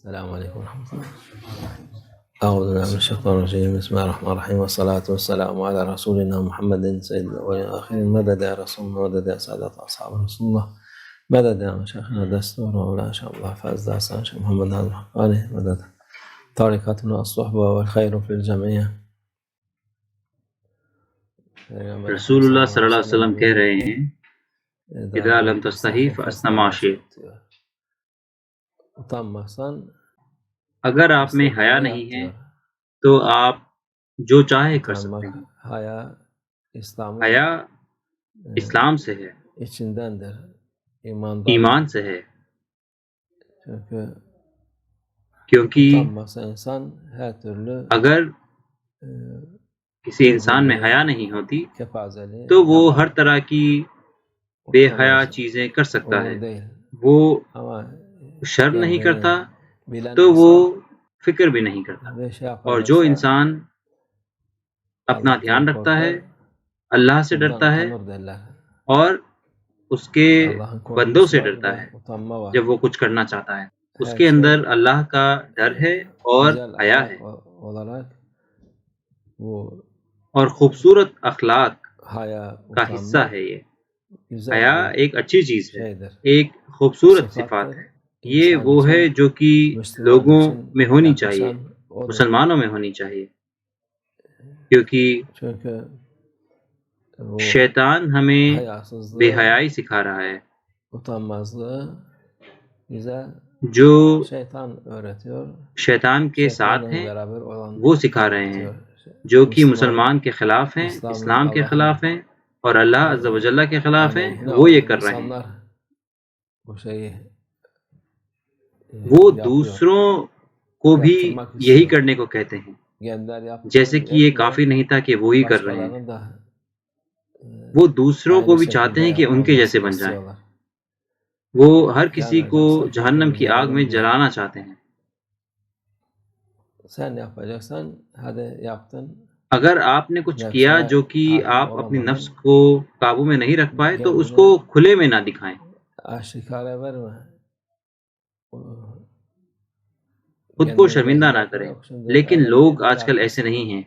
السلام عليكم ورحمة الله. أعوذ بالله من الشيطان الرجيم. بسم الله الرحمن الرحيم، والصلاة والسلام على رسولنا محمد سيد الأولين والآخرين. مدد يا رسول الله، مدد يا سادة أصحاب رسول الله، مدد يا مشايخنا دستور ولا إن شاء الله فاز داستان شيخ محمد هذا الحقاني، مدد طريقتنا الصحبة والخير في الجميع. رسول اللہ صلی اللہ علیہ وسلم کہہ رہے ہیں اذا لم تستحی فاصنع ما شئت، اگر آپ میں حیا نہیں ہے تو آپ جو چاہے کر سکتے ہیں۔ حیا اسلام سے ہے، ایمان سے ہے، کیونکہ اگر کسی انسان میں حیا نہیں ہوتی تو وہ ہر طرح کی بے حیا چیزیں کر سکتا ہے۔ وہ شرم نہیں کرتا تو وہ فکر بھی نہیں کرتا، اور جو انسان اپنا دھیان رکھتا ہے، اللہ سے ڈرتا ہے اور اس کے بندوں سے ڈرتا ہے جب وہ کچھ کرنا چاہتا ہے، اس کے اندر اللہ کا ڈر ہے اور حیا ہے، اور خوبصورت اخلاق کا حصہ ہے۔ یہ حیا ایک اچھی چیز ہے، ایک خوبصورت صفات ہے۔ یہ وہ ہے جو کہ لوگوں میں ہونی چاہیے، مسلمانوں میں ہونی چاہیے، کیونکہ شیطان ہمیں بے حیائی سکھا رہا ہے۔ جو شیطان کے ساتھ ہیں وہ سکھا رہے ہیں، جو کہ مسلمان کے خلاف ہیں، اسلام کے خلاف ہیں اور اللہ عز و جل کے خلاف ہیں، وہ یہ کر رہے ہیں۔ وہ دوسروں کو بھی یہی کرنے کو کہتے ہیں، جیسے کہ یہ کافی نہیں تھا کہ وہی کر رہے ہیں، وہ دوسروں کو بھی چاہتے ہیں کہ ان کے جیسے بن جائیں۔ وہ ہر کسی کو جہنم کی آگ میں جلانا چاہتے ہیں۔ اگر آپ نے کچھ کیا جو کہ آپ اپنی نفس کو قابو میں نہیں رکھ پائے تو اس کو کھلے میں نہ دکھائیں، خود کو شرمندہ نہ کریں۔ لیکن لوگ آج کل ایسے نہیں ہیں،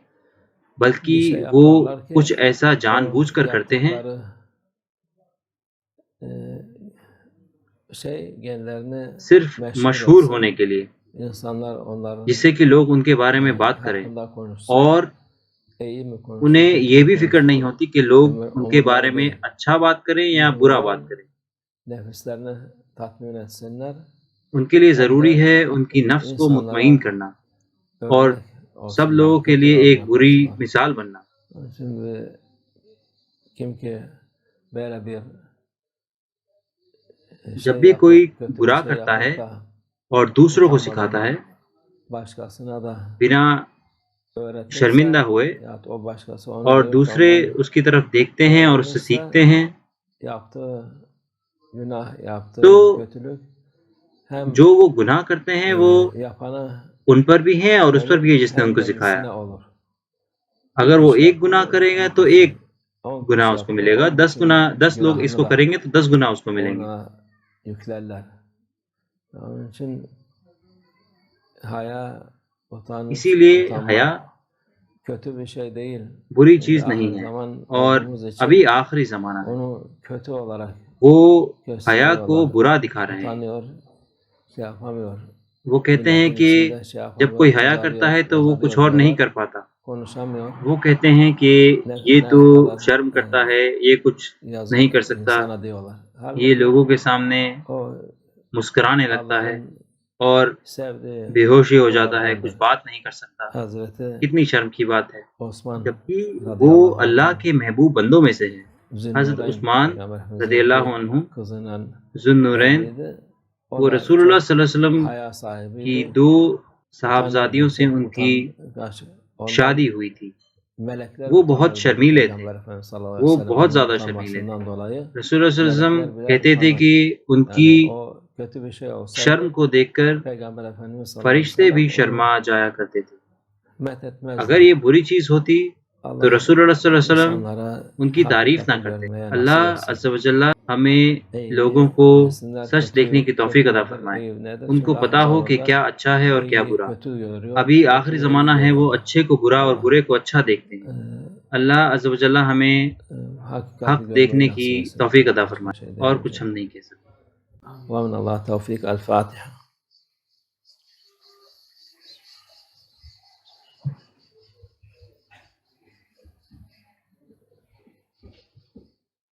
بلکہ وہ کچھ ایسا جان بوجھ کر کرتے ہیں صرف مشہور ہونے کے لیے، جس سے کہ لوگ ان کے بارے میں بات کریں، اور انہیں یہ بھی فکر نہیں ہوتی کہ لوگ ان کے بارے میں اچھا بات کریں یا برا بات کریں۔ ان کے لیے ضروری ہے ان کی نفس کو مطمئن کرنا اور سب لوگوں کے لیے ایک بری مثال بننا۔ جب بھی کوئی برا کرتا ہے اور دوسروں کو سکھاتا ہے بنا شرمندہ ہوئے، اور دوسرے اس کی طرف دیکھتے ہیں اور اس سے سیکھتے ہیں، تو جو وہ گناہ کرتے ہیں وہ ان پر بھی ہیں اور اس پر بھی ہے جس نے ان کو سکھایا۔ اگر وہ ایک گناہ کرے گا تو ایک گناہ اس کو ملے گا، 10 لوگ اس کو کریں گے تو 10 گناہ اس کو ملیں گے۔ اسی لیے حیا بری چیز نہیں ہے، اور ابھی آخری زمانہ ہے، وہ حیا کو برا دکھا رہے ہیں۔ وہ کہتے ہیں کہ جب کوئی حیا کرتا ہے تو وہ کچھ اور نہیں کر پاتا۔ وہ کہتے ہیں کہ یہ تو شرم کرتا ہے، یہ کچھ نہیں کر سکتا، یہ لوگوں کے سامنے مسکرانے لگتا ہے اور بے ہوشی ہو جاتا ہے، کچھ بات نہیں کر سکتا، کتنی شرم کی بات ہے۔ جبکہ وہ اللہ کے محبوب بندوں میں سے ہے۔ حضرت عثمان رضی اللہ عنہ ذو النورین، وہ رسول اللہ صلی اللہ علیہ وسلم کی 2 صاحبزادیوں سے ان کی شادی ہوئی تھی۔ وہ بہت شرمیلے تھے، وہ بہت زیادہ شرمیلے تھے۔ رسول اللہ صلی اللہ علیہ وسلم کہتے تھے کہ ان کی شرم کو دیکھ کر فرشتے بھی شرما جایا کرتے تھے۔ اگر یہ بری چیز ہوتی تو رسول اللہ صلی اللہ علیہ وسلم ان کی تعریف نہ کرتے۔ اللہ عز و جل ہمیں لوگوں کو سچ دیکھنے کی توفیق عطا فرمائے، ان کو پتا ہو کہ کیا اچھا ہے اور کیا برا۔ ابھی آخری زمانہ ہے، وہ اچھے کو برا اور برے کو اچھا دیکھتے ہیں۔ اللہ عز و جل ہمیں حق دیکھنے کی توفیق عطا فرمائے، اور کچھ ہم نہیں کہہ سکتے۔ ومن اللہ توفیق۔ الفاتحہ۔